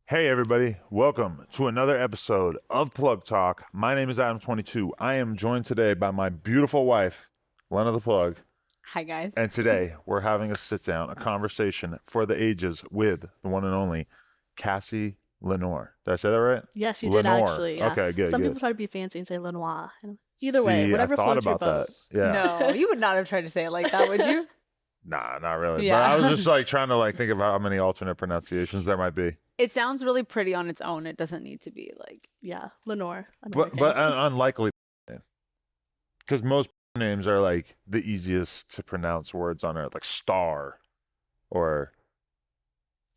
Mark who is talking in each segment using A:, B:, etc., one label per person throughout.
A: Hey everybody, welcome to another episode of Plug Talk. My name is Adam22. I am joined today by my beautiful wife, Lena the Plug,
B: Hi, guys.
A: and today we're having a sit down, a conversation for the ages with the one and only Cassie Lenore. Did I say that right?
C: Yes, you did
A: Lenore.
C: actually. Yeah.
A: Okay, good,
C: Some
A: good.
C: people try to be fancy and say Lenoir. Either way,
A: See, I
C: whatever
A: thought
C: floats your
A: about that.
C: boat.
A: Yeah.
B: No, you would not have tried to say it like that, would you?
A: Nah, not really.
B: Yeah.
A: But I was just like trying to like think of how many alternate pronunciations there might be.
B: It sounds really pretty on its own. It doesn't need to be like.
C: Yeah, Lenore.
A: But an unlikely name. Because most names are like the easiest to pronounce words on earth, like star or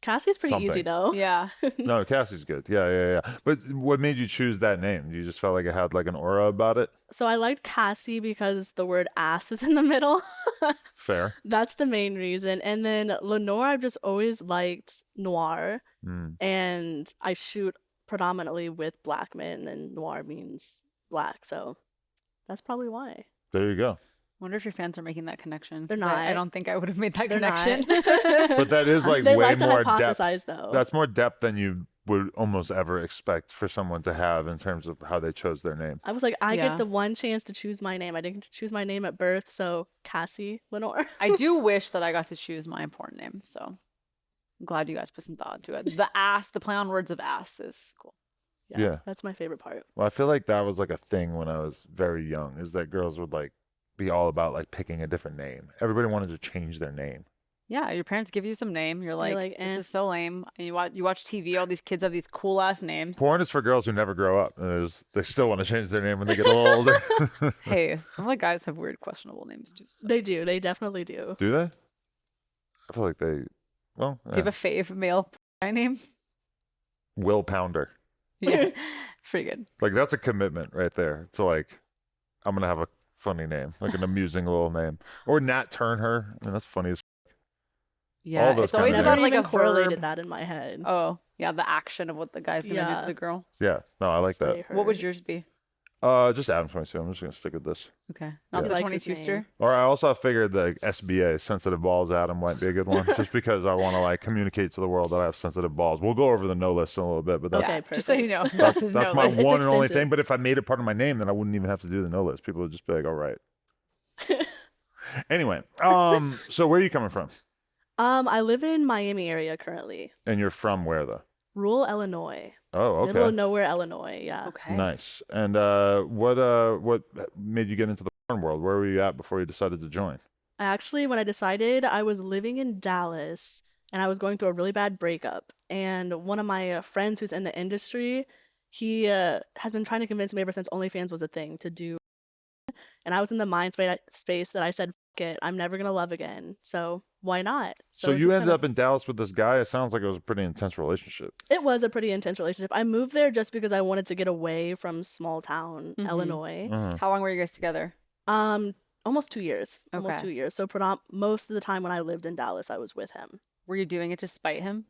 C: Cassie's pretty
A: something.
C: easy though.
B: Yeah.
A: no, Cassie's good. Yeah. But what made you choose that name? You just felt like it had like an aura about it?
C: So I liked Cassie because the word ass is in the middle.
A: Fair.
C: That's the main reason. And then Lenore, I've just always liked noir.
A: Mm.
C: And I shoot predominantly with black men, and noir means black. So that's probably why.
A: There you go.
B: Wonder if your fans are making that connection.
C: They're
B: 'cause
C: not.
B: I don't think I would have made that
C: They're
B: connection.
C: not.
A: But that is like
C: They
A: way
C: like to
A: more
C: hypothesize
A: depth.
C: though.
A: That's more depth than you would almost ever expect for someone to have in terms of how they chose their name.
C: I was like, I
B: Yeah.
C: get the one chance to choose my name. I didn't get to choose my name at birth, so Cassie Lenore.
B: I do wish that I got to choose my important name. So I'm glad you guys put some thought into it. The play on words of ass is cool.
A: Yeah.
C: That's my favorite part.
A: Well, I feel like that was like a thing when I was very young, is that girls would like be all about like picking a different name. Everybody wanted to change their name.
B: Yeah, your parents give you some name. You're like,
C: like,
B: this
C: eh.
B: is so lame. And you watch TV. All these kids have these cool ass names.
A: Porn is for girls who never grow up. And they still want to change their name when they get a little older.
B: Hey, some of the guys have weird, questionable names too. So.
C: They do. They definitely do.
A: Do they? I feel like they. Well,
B: Do you have a fave male guy name?
A: Will Pounder.
B: Yeah, pretty good.
A: Like that's a commitment right there. To like, I'm gonna have a funny name, like an amusing little name, or Nat Turner. I mean, that's funny as.
B: Yeah,
A: those
B: it's
A: kinda
B: always
A: names.
C: Never
B: about like
C: even
B: a
C: correlated
B: verb.
C: that in my head.
B: Oh, yeah, the action of what the guy's gonna do
C: Yeah.
B: to the girl.
A: Yeah, no, I like that.
C: Slay her.
B: What would yours be?
A: Just Adam 22. I'm just gonna stick with this.
B: Okay, not
A: Yeah.
B: the
C: He likes his
B: 22
C: name.
B: ster.
A: Or I also figured the SBA, sensitive balls, Adam might be a good one, just because I want to like communicate to the world that I have sensitive balls. We'll go over the no list in a little bit, but that's
C: Okay,
B: Just so you know,
C: perfect.
B: that's his
A: that's
B: no
A: my
B: list.
C: It's
A: one and only
C: extensive.
A: thing. But if I made it part of my name, then I wouldn't even have to do the no list. People would just be like, "All right." Anyway, so where are you coming from?
C: I live in Miami area currently.
A: And you're from where though?
C: Rural Illinois.
A: Oh,
C: Middle
A: okay,
C: of nowhere, Illinois. Yeah.
B: Okay.
A: nice. And what made you get into the porn world? Where were you at before you decided to join?
C: When I decided, I was living in Dallas and I was going through a really bad breakup. And one of my friends who's in the industry, he has been trying to convince me ever since OnlyFans was a thing to do. And I was in the space that I said, F it, I'm never going to love again. So why not?
A: So
C: it
A: you
C: just
A: ended
C: kinda-
A: up in Dallas with this guy. It sounds like it was a pretty intense relationship.
C: It was a pretty intense relationship. I moved there just because I wanted to get away from small town
B: Mhm.
C: Illinois.
A: Mhm.
B: How long were you guys together?
C: Almost 2 years. Almost
B: Okay.
C: 2 years. So most of the time when I lived in Dallas, I was with him.
B: Were you doing it to spite him?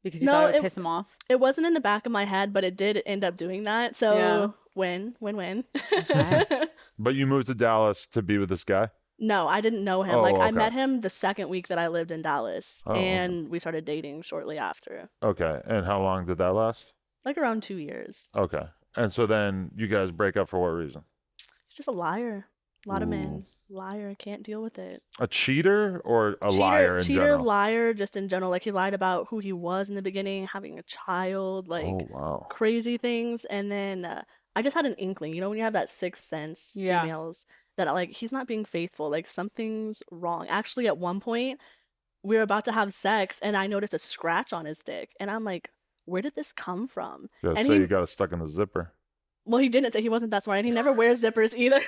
B: Because you
C: No,
B: thought it would
C: it-
B: piss him off?
C: It wasn't in the back of my head, but it did end up doing that. So
B: Yeah.
C: win.
B: Okay.
A: But you moved to Dallas to be with this guy?
C: No, I didn't know him.
A: Oh,
C: Like I
A: okay.
C: met him the second week that I lived in Dallas,
A: Oh, okay.
C: and we started dating shortly after.
A: Okay. And how long did that last?
C: Like around 2 years.
A: Okay. And so then you guys break up for what reason?
C: He's just a liar. A lot of
A: Ooh.
C: men. Liar. Can't deal with it.
A: A cheater or a liar in
C: cheater,
A: general?
C: liar, just in general. Like he lied about who he was in the beginning, having a child, like
A: Oh, wow.
C: crazy things. And then I just had an inkling, when you have that sixth sense,
B: Yeah.
C: females, that like he's not being faithful. Like something's wrong. Actually, at one point, we were about to have sex, and I noticed a scratch on his dick, and I'm like, where did this come from?
A: You gotta
C: And
A: say
C: he-
A: you got it stuck in the zipper.
C: Well, he didn't say, he wasn't that smart, and he never wears zippers either.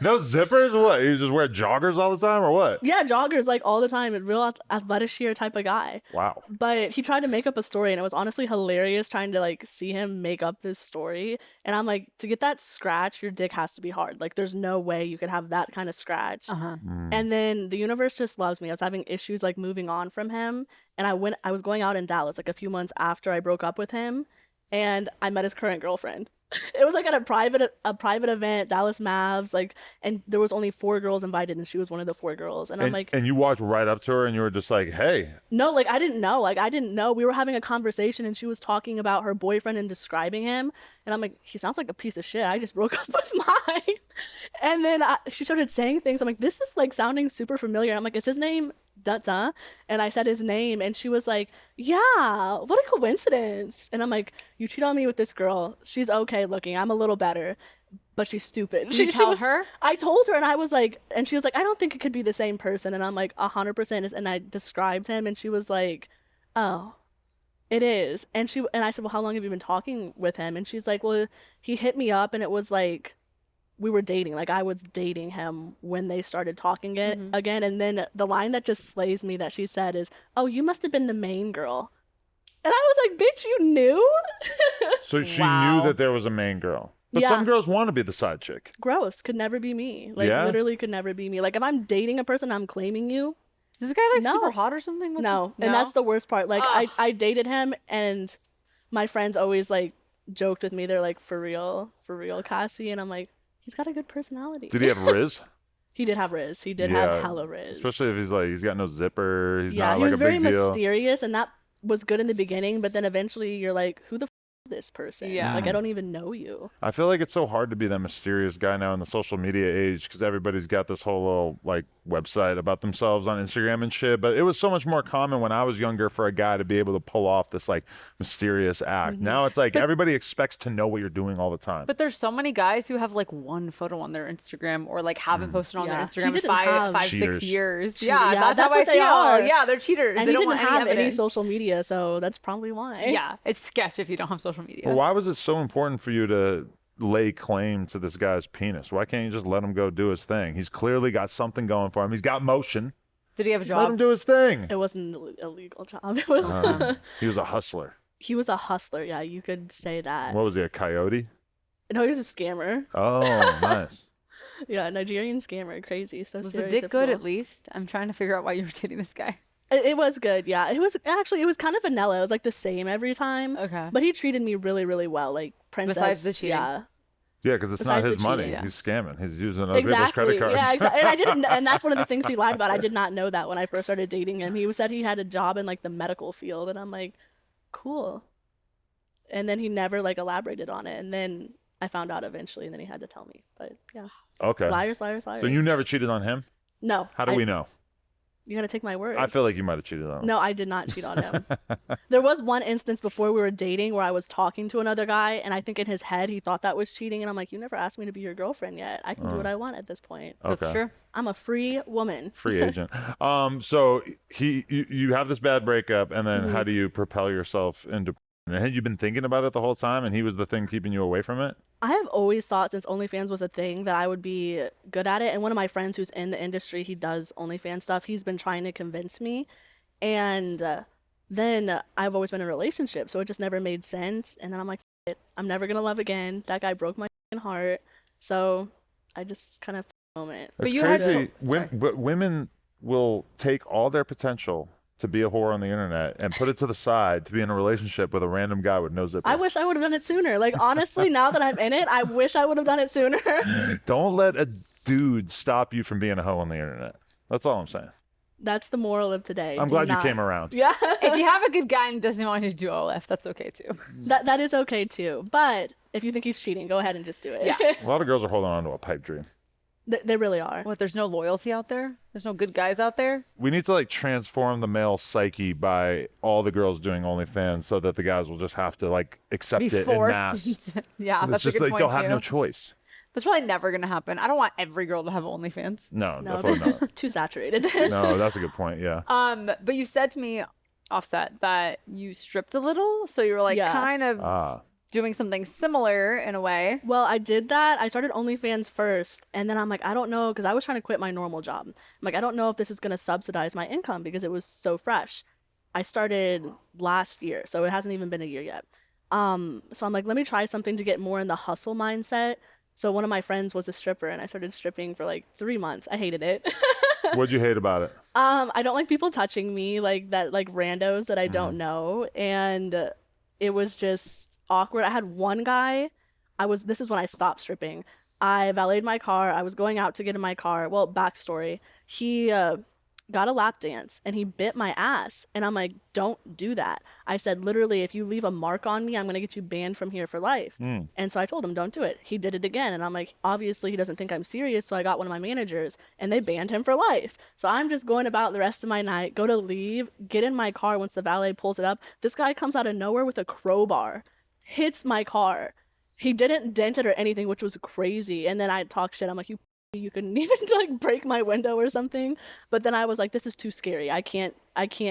A: No zippers? What? You just wear joggers all the time or what?
C: Yeah, joggers like all the time. A real athletic sheer type of guy.
A: Wow.
C: But he tried to make up a story, and it was honestly hilarious trying to like see him make up this story. And I'm like, to get that scratch, your dick has to be hard. Like, there's no way you could have that kind of scratch.
B: Uh-huh.
A: Mm.
C: And then the universe just loves me. I was having issues like moving on from him, and I was going out in Dallas like a few months after I broke up with him, and I met his current girlfriend. It was like at a private event, Dallas Mavs, like, and there was only 4 girls invited, and she was one of the 4 girls. And I'm like,
A: and you walked right up to her and you were just like, hey.
C: no, like I didn't know. Like I didn't know. We were having a conversation and she was talking about her boyfriend and describing him. And I'm like, he sounds like a piece of shit. I just broke up with mine. And then she started saying things. I'm like, this is like sounding super familiar. I'm like, is his name Dutta? And I said his name and she was like, yeah, what a coincidence. And I'm like, you cheat on me with this girl. She's okay looking. I'm a little better. But she's stupid.
B: Did you tell her?
C: I told her and I was like, and she was like, I don't think it could be the same person. And I'm like, 100% is. And I described him and she was like, oh, it is. And I said, well, how long have you been talking with him? And she's like, well, he hit me up and it was like, we were dating. Like I was dating him when they started talking again. And then the line that just slays me that she said is, oh, you must have been the main girl. And I was like, bitch, you knew?
A: So she
B: Wow.
A: knew that there was a main girl. But
C: Yeah.
A: some girls want to be the side chick.
C: Gross. Could never be me. Like
A: Yeah?
C: literally could never be me. Like if I'm dating a person, I'm claiming you.
B: Is this guy like
C: No.
B: super hot or something? Was
C: No.
B: he?
C: And that's the worst part. Like
B: Ugh.
C: I dated him and my friends always like joked with me. They're like, for real, Cassie. And I'm like, he's got a good personality.
A: Did he have Riz?
C: He did have Riz. He did
A: Yeah,
C: have hella Riz.
A: Especially if he's got no zipper. He's
C: yeah,
A: not
C: he
A: like
C: was
A: a
C: very
A: big deal.
C: mysterious, and that was good in the beginning. But then eventually, you're like, who the is this person?
B: Yeah.
C: like I don't even know you.
A: I feel like it's so hard to be that mysterious guy now in the social media age because everybody's got this whole little like website about themselves on Instagram and shit. But it was so much more common when I was younger for a guy to be able to pull off this like mysterious act. Now it's like everybody expects to know what you're doing all the time.
B: But there's so many guys who have like one photo on their Instagram or like haven't posted on their
C: Yeah.
B: Instagram
C: He
B: in
C: didn't
B: five,
C: have-
B: 6
A: Cheaters.
B: years.
C: Yeah,
B: Yeah, that's
C: that's
B: how I
C: what they
B: feel.
C: are.
B: Yeah, they're cheaters.
C: And
B: they
C: he
B: don't
C: didn't
B: want
C: have
B: any
C: any
B: evidence.
C: social media, so that's probably why.
B: Yeah, it's sketch if you don't have social media.
A: Well, why was it so important for you to lay claim to this guy's penis? Why can't you just let him go do his thing? He's clearly got something going for him. He's got motion.
B: Did he have a
A: Just let him
B: job?
A: do his thing.
C: It wasn't an illegal job. It was.
A: He was a hustler.
C: He was a hustler. Yeah, you could say that.
A: What was he, a coyote?
C: No, he was a scammer.
A: Oh, nice.
C: Yeah, Nigerian scammer. Crazy. So
B: Was the dick good
C: stereotypical.
B: at least? I'm trying to figure out why you were dating this guy.
C: It was good. Yeah, it was kind of vanilla. It was like the same every time.
B: Okay.
C: But he treated me really, really well. Like princess.
B: Besides the cheating.
C: Yeah.
A: Yeah, because it's not
C: Besides the
A: his money.
C: cheating, yeah.
A: He's scamming. He's using other people's
C: Exactly.
A: credit cards.
C: Yeah, exactly. And I didn't, and that's one of the things he lied about. I did not know that when I first started dating him. He said he had a job in like the medical field, and I'm like, cool. And then he never like elaborated on it, and then I found out eventually, and then he had to tell me. But yeah,
A: Okay.
C: liars, liars, liars.
A: So you never cheated on him?
C: No.
A: How do we know?
C: You gotta take my word.
A: I feel like you might have cheated on him.
C: No, I did not cheat on him. There was one instance before we were dating where I was talking to another guy, and I think in his head he thought that was cheating, and I'm like, you never asked me to be your girlfriend yet. I can do what I want at this point.
B: That's
A: Okay.
B: true.
C: I'm a free woman.
A: Free agent. So you have this bad breakup, and then
C: Mm-hmm.
A: how do you propel yourself into? And had you been thinking about it the whole time, and he was the thing keeping you away from it?
C: I have always thought since OnlyFans was a thing that I would be good at it. And one of my friends who's in the industry, he does OnlyFans stuff. He's been trying to convince me. And then I've always been in a relationship, so it just never made sense. And then I'm like, "F it, I'm never gonna love again. That guy broke my f***ing heart." So I just kind of moment.
B: But
A: It's
B: you had
A: crazy.
B: to-
A: But women will take all their potential to be a whore on the internet and put it to the side to be in a relationship with a random guy with no zipper.
C: I wish I would have done it sooner. Like honestly, now that I'm in it, I wish I would have done it sooner.
A: Don't let a dude stop you from being a hoe on the internet. That's all I'm saying.
C: That's the moral of today.
A: I'm
C: Do
A: glad you
C: not-
A: came around.
C: Yeah.
B: If you have a good guy and doesn't want you to do OF, that's okay too.
C: That is okay too. But if you think he's cheating, go ahead and just do it.
B: Yeah.
A: A lot of girls are holding on to a pipe dream.
C: They really are.
B: What? There's no loyalty out there. There's no good guys out there.
A: We need to like transform the male psyche by all the girls doing OnlyFans so that the guys will just have to like accept
B: Be
A: it in
B: forced.
A: mass.
B: Yeah,
A: It's
B: that's
A: just
B: a good
A: like they'll
B: point
A: have no
B: too.
A: choice.
B: That's probably never gonna happen. I don't want every girl to have OnlyFans.
A: No,
C: No,
A: definitely
C: this
A: not.
C: is too saturated.
A: No, that's a good point. Yeah.
B: But you said to me, offset, that you stripped a little, so you were like
C: Yeah.
B: kind of
A: Ah.
B: doing something similar in a way.
C: Well, I did that. I started OnlyFans first, and then I'm like, I don't know, because I was trying to quit my normal job. I'm like, I don't know if this is gonna subsidize my income because it was so fresh. I started last year, so it hasn't even been a year yet. So I'm like, let me try something to get more in the hustle mindset. So one of my friends was a stripper, and I started stripping for like 3 months. I hated it.
A: What'd you hate about it?
C: I don't like people touching me like that, like randos that I don't know. And it was just awkward. I had one guy, this is when I stopped stripping. I valeted my car. I was going out to get in my car. Well, backstory. He got a lap dance and he bit my ass. And I'm like, don't do that. I said, literally, if you leave a mark on me, I'm going to get you banned from here for life. And so I told him, don't do it. He did it again. And I'm like, obviously, he doesn't think I'm serious. So I got one of my managers and they banned him for life. So I'm just going about the rest of my night, go to leave, get in my car once the valet pulls it up. This guy comes out of nowhere with a crowbar, hits my car. He didn't dent it or anything, which was crazy. And then I talk shit. I'm like, you couldn't even like break my window or something. But then I was like, this is too scary. I can't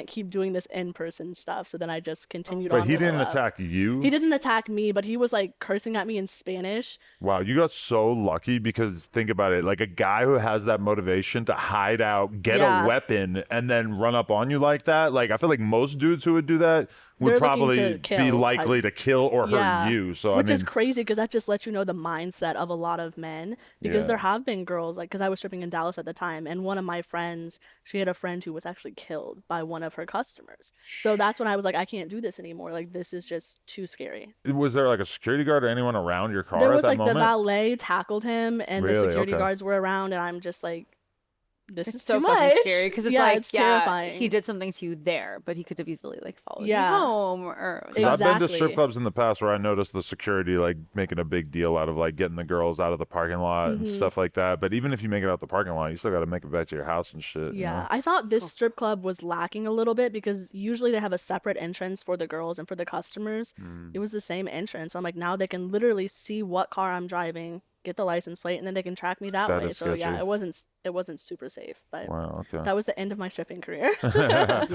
C: keep doing this in-person stuff. So then I just continued on.
A: But he
C: with the
A: didn't
C: route.
A: attack you?
C: He didn't attack me, but he was like cursing at me in Spanish.
A: Wow, you got so lucky because think about it. Like a guy who has that motivation to hide out, get
C: Yeah.
A: a weapon, and then run up on you like that. Like I feel like most dudes who would do that would
C: They're looking
A: probably
C: to
A: be
C: kill
A: likely to kill or
C: Yeah.
A: hurt you. So
C: Which
A: I
C: is
A: mean,
C: crazy because that just lets you know the mindset of a lot of men. Because
A: Yeah.
C: there have been girls, like, because I was stripping in Dallas at the time, and one of my friends, she had a friend who was actually killed by one of her customers. So that's when I was like, I can't do this anymore. Like, this is just too scary.
A: was there like a security guard or anyone around your car
C: There
A: at
C: was
A: that
C: like the
A: moment?
C: valet tackled him, and the
A: Really?
C: security
A: Okay.
C: guards were around, and I'm just like, this
B: It's
C: is
B: so
C: too
B: fucking
C: much.
B: scary because it's
C: Yeah,
B: like,
C: it's
B: yeah,
C: terrifying.
B: he did something to you there, but he could have easily like followed
C: Yeah.
B: you home or
A: 'Cause I've been to strip
C: Exactly.
A: clubs in the past where I noticed the security like making a big deal out of like getting the girls out of the parking lot and
C: Mhm.
A: stuff like that. But even if you make it out the parking lot, you still got to make it back to your house and shit. you
C: Yeah,
A: know?
C: I thought this strip club was lacking a little bit because usually they have a separate entrance for the girls and for the customers. It was the same entrance. I'm like, now they can literally see what car I'm driving, get the license plate, and then they can track me that
A: That
C: way.
A: is
C: So yeah,
A: sketchy.
C: it wasn't super safe, but
A: Wow. Okay.
C: that was the end of my stripping career.
B: yeah.